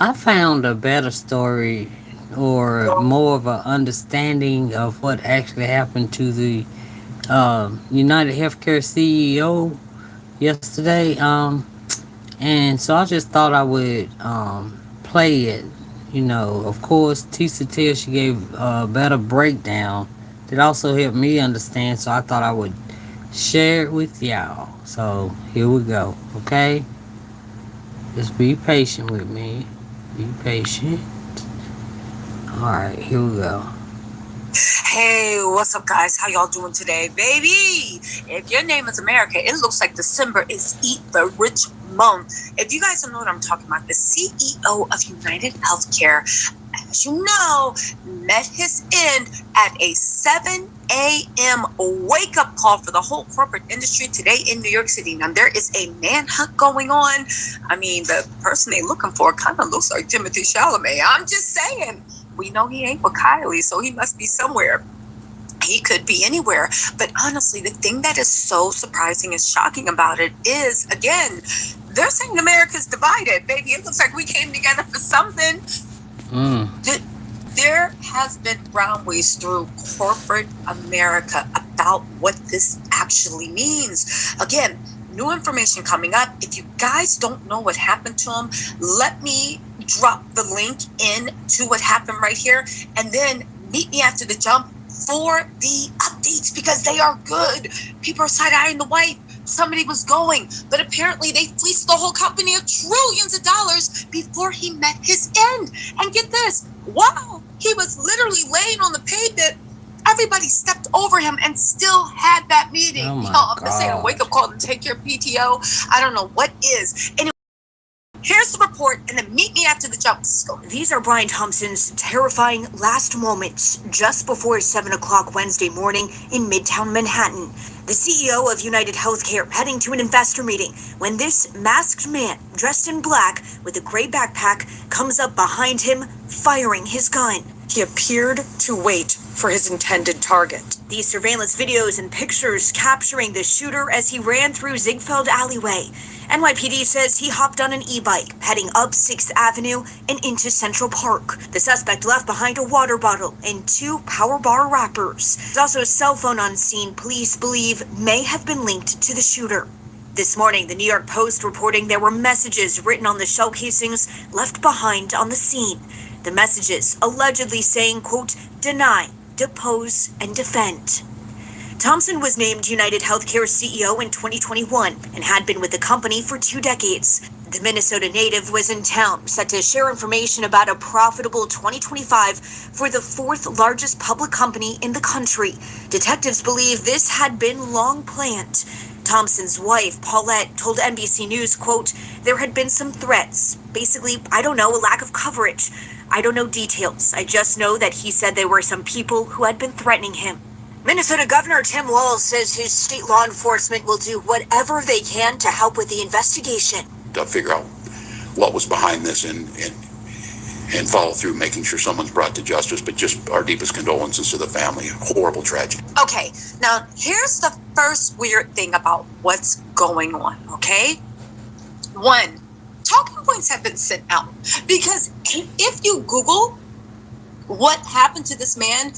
I found a better story or more of an understanding of what actually happened to the United Healthcare CEO yesterday. And so I just thought I would play it. You know, of course, Tisa Till, she gave a better breakdown that also helped me understand. So I thought I would share it with y'all. So here we go. Okay, just be patient with me. Be patient. All right, here we go. Hey, what's up, guys? How y'all doing today, baby? If your name is America, it looks like December is Eat the Rich month. If you guys don't know what I'm talking about, the CEO of United Healthcare, as you know, met his end at a 7 a.m. wake-up call for the whole corporate industry today in New York City. Now, there is a manhunt going on. I mean, the person they looking for kind of looks like Timothy Chalamet. I'm just saying. We know he ain't with Kylie, so he must be somewhere. He could be anywhere. But honestly, the thing that is so surprising and shocking about it is, again, they're saying America's divided. Baby, it looks like we came together for something. There has been groundways through corporate America about what this actually means. Again, new information coming up. If you guys don't know what happened to him, let me drop the link in to what happened right here, and then meet me after the jump for the updates, because they are good. People are side-eyeing the wife. Somebody was going, but apparently they fleeced the whole company of trillions of dollars before he met his end. And get this, wow, he was literally laying on the pavement. Everybody stepped over him and still had that meeting. Oh my Y'all, I'm God. just saying, a wake-up call to take your PTO. I don't know what is. Anyway, here's the report, and then meet me after the jump. These are Brian Thompson's terrifying last moments just before 7 o'clock Wednesday morning in Midtown Manhattan. The CEO of United Healthcare heading to an investor meeting when this masked man, dressed in black with a gray backpack, comes up behind him, firing his gun. He appeared to wait for his intended target. These surveillance videos and pictures capturing the shooter as he ran through Ziegfeld alleyway. NYPD says he hopped on an e-bike heading up 6th Avenue and into Central Park. The suspect left behind a water bottle and 2 power bar wrappers. There's also a cell phone on scene police believe may have been linked to the shooter. This morning, the New York Post reporting there were messages written on the shell casings left behind on the scene. The messages allegedly saying, quote, deny, depose, and defend. Thompson was named United Healthcare CEO in 2021 and had been with the company for 2 decades. The Minnesota native was in town, set to share information about a profitable 2025 for the 4th largest public company in the country. Detectives believe this had been long planned. Thompson's wife, Paulette, told NBC News, quote, there had been some threats. Basically, I don't know, a lack of coverage. I don't know details. I just know that he said there were some people who had been threatening him. Minnesota Governor Tim Walz says his state law enforcement will do whatever they can to help with the investigation. To figure out what was behind this and follow through, making sure someone's brought to justice. But just our deepest condolences to the family. Horrible tragedy. Okay, now here's the first weird thing about what's going on, okay? 1, talking points have been sent out, because if you Google what happened to this man,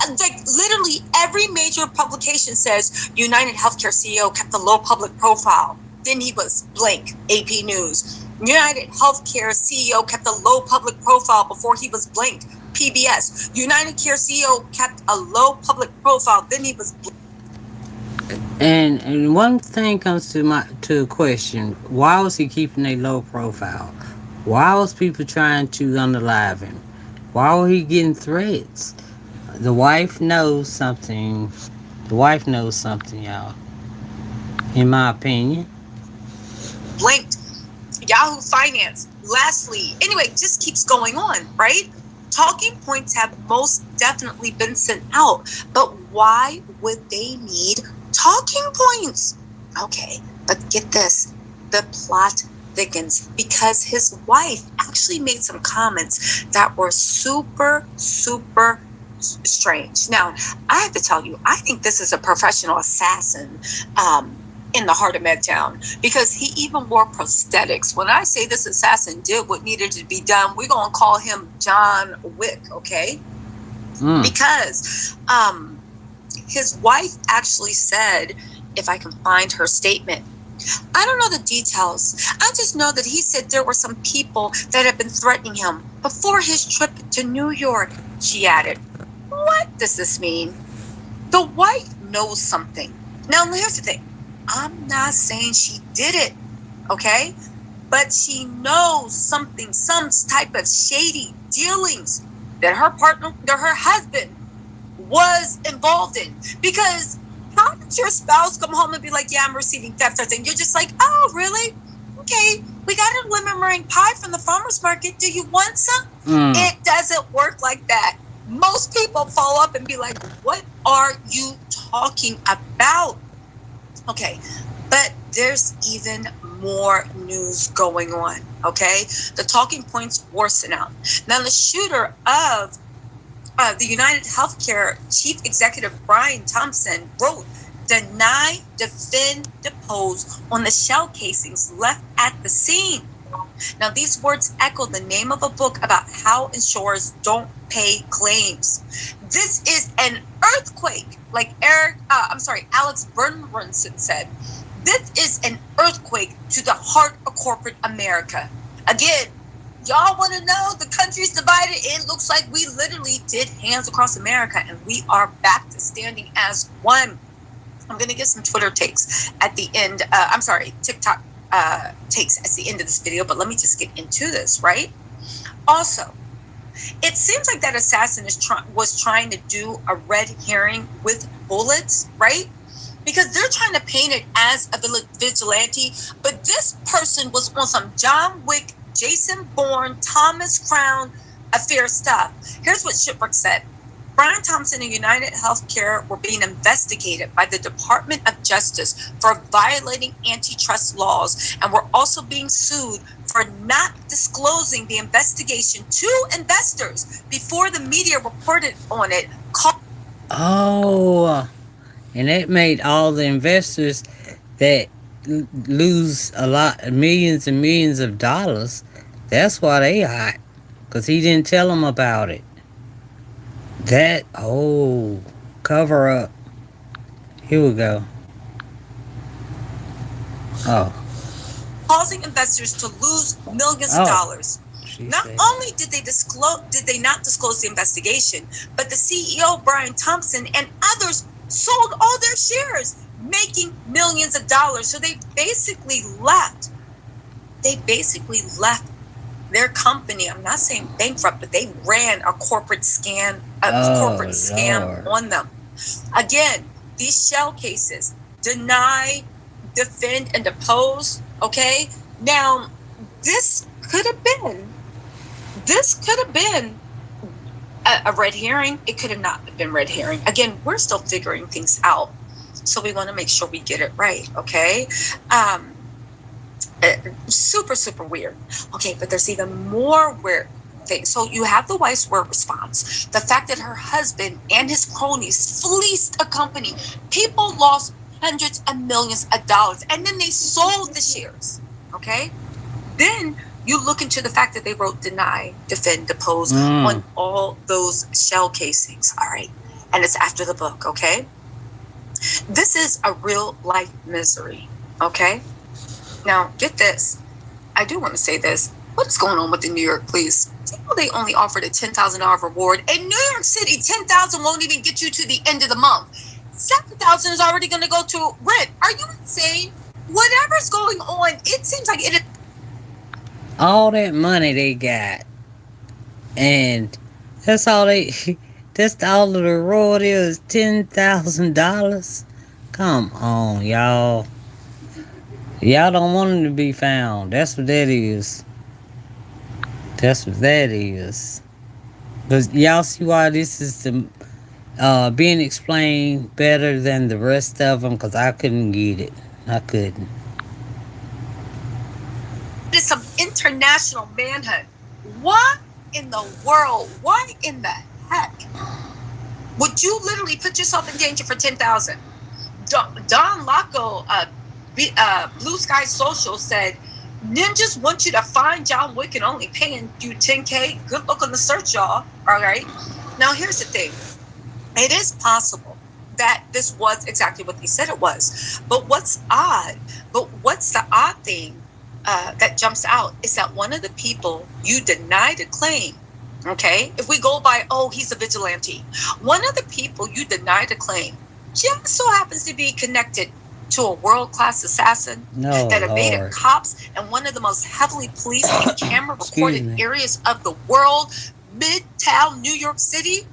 like literally every major publication says United Healthcare CEO kept a low public profile. Then he was blank, AP News. United Healthcare CEO kept a low public profile before he was blank, PBS. United Care CEO kept a low public profile, then he was blank. And one thing comes to question: why was he keeping a low profile? Why was people trying to unalive him? Why were he getting threats? The wife knows something. The wife knows something, y'all. In my opinion. Blinked. Yahoo Finance. Lastly, anyway, just keeps going on, right? Talking points have most definitely been sent out, but why would they need talking points? Okay, but get this, the plot thickens because his wife actually made some comments that were super strange. Now, I have to tell you, I think this is a professional assassin in the heart of Midtown, because he even wore prosthetics. When I say this assassin did what needed to be done, we're going to call him John Wick, okay? Because his wife actually said, if I can find her statement, I don't know the details. I just know that he said there were some people that had been threatening him before his trip to New York. She added, what does this mean? The wife knows something. Now, here's the thing. I'm not saying she did it, okay? But she knows something, some type of shady dealings that her partner, that her husband was involved in. Because how did your spouse come home and be like, yeah, I'm receiving theft? And you're just like, oh, really? Okay, we got a lemon meringue pie from the farmer's market. Do you want some? It doesn't work like that. Most people follow up and be like, what are you talking about? Okay, but there's even more news going on, okay? The talking points worsen out. Now, the shooter of the United Healthcare Chief Executive Brian Thompson wrote, deny, defend, depose on the shell casings left at the scene. Now, these words echo the name of a book about how insurers don't pay claims. This is an earthquake, like Alex Bernrenson said. This is an earthquake to the heart of corporate America. Again, y'all want to know the country's divided? It looks like we literally did hands across America, and we are back to standing as one. I'm going to get some Twitter takes at the end. TikTok takes at the end of this video, but let me just get into this, right? Also, it seems like that assassin was trying to do a red herring with bullets, right? Because they're trying to paint it as a vigilante, but this person was on some John Wick, Jason Bourne, Thomas Crown affair stuff. Here's what Shipwreck said. Brian Thompson and United Healthcare were being investigated by the Department of Justice for violating antitrust laws, and were also being sued for not disclosing the investigation to investors before the media reported on it. And it made all the investors that lose a lot, millions and millions of dollars. That's why they hot, because he didn't tell them about it. Cover up. Here we go. Causing investors to lose millions of dollars. Not only did they not disclose the investigation, but the CEO, Brian Thompson, and others sold all their shares, making millions of dollars. So they basically left their company. I'm not saying bankrupt, but they ran a corporate scam on them. Again, these shell cases, deny, defend, and depose. Okay, now this could have been a red herring. It could have not been red herring. Again, we're still figuring things out, so we want to make sure we get it right. Okay. Super, super weird. Okay, but there's even more weird things. So you have the wife's word response. The fact that her husband and his cronies fleeced a company. People lost hundreds of millions of dollars, and then they sold the shares. Okay? Then you look into the fact that they wrote deny, defend, depose on all those shell casings. All right. And it's after the book. Okay? This is a real life misery. Okay? Now, get this. I do want to say this. What is going on with the New York police? Do you know they only offered a $10,000 reward? In New York City, $10,000 won't even get you to the end of the month. $7,000 is already going to go to rent. Are you insane? Whatever's going on, it seems like it is. All that money they got, and that's all of the reward is, $10,000. Come on, y'all. Y'all don't want him to be found. That's what that is. But y'all see why this is being explained better than the rest of them, because I couldn't get it. I couldn't. It's some international manhunt. What in the world? Why in the heck would you literally put yourself in danger for $10,000? Don Laco Blue Sky Social said, ninjas want you to find John Wick and only paying you 10K. Good luck on the search, y'all. All right. Now, here's the thing. It is possible that this was exactly what they said it was. But what's the odd thing that jumps out is that one of the people you denied a claim, okay, if we go by, oh, he's a vigilante, one of the people you denied a claim just so happens to be connected to a world-class assassin No, that evaded Lord. cops in one of the most heavily policed and camera recorded me. areas of the world, Midtown New York City.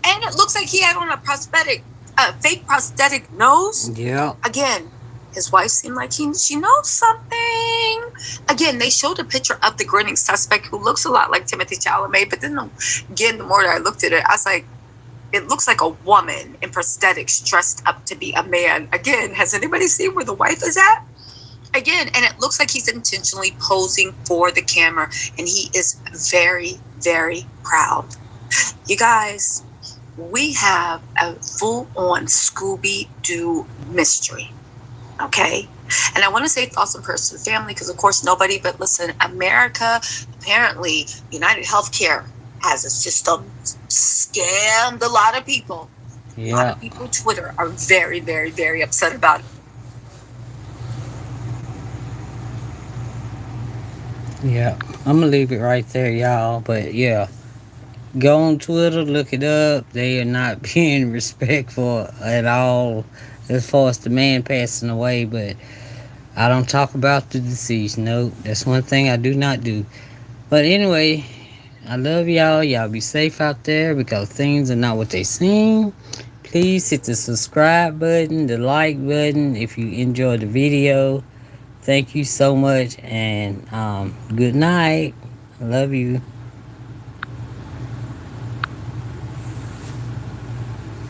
And it looks like he had on a fake prosthetic nose. Yeah. Again, his wife seemed like she knows something. Again, they showed a picture of the grinning suspect who looks a lot like Timothy Chalamet. But then again, the more that I looked at it, I was like, it looks like a woman in prosthetics dressed up to be a man. Again, has anybody seen where the wife is at? Again, and it looks like he's intentionally posing for the camera, and he is very, very proud. You guys, we have a full-on Scooby-Doo mystery, okay? And I want to say thoughts and prayers to the family because, of course, nobody but, listen, America, apparently, United Healthcare has a system scammed a lot of people. A lot Yeah. of people on Twitter are very, very, very upset about it. Yeah. I'm gonna leave it right there, y'all. But yeah, go on Twitter, look it up. They are not being respectful at all as far as the man passing away. But I don't talk about the deceased. No, that's one thing I do not do. But anyway, I love y'all. Y'all be safe out there because things are not what they seem. Please hit the subscribe button, the like button if you enjoyed the video. Thank you so much and good night. I love you.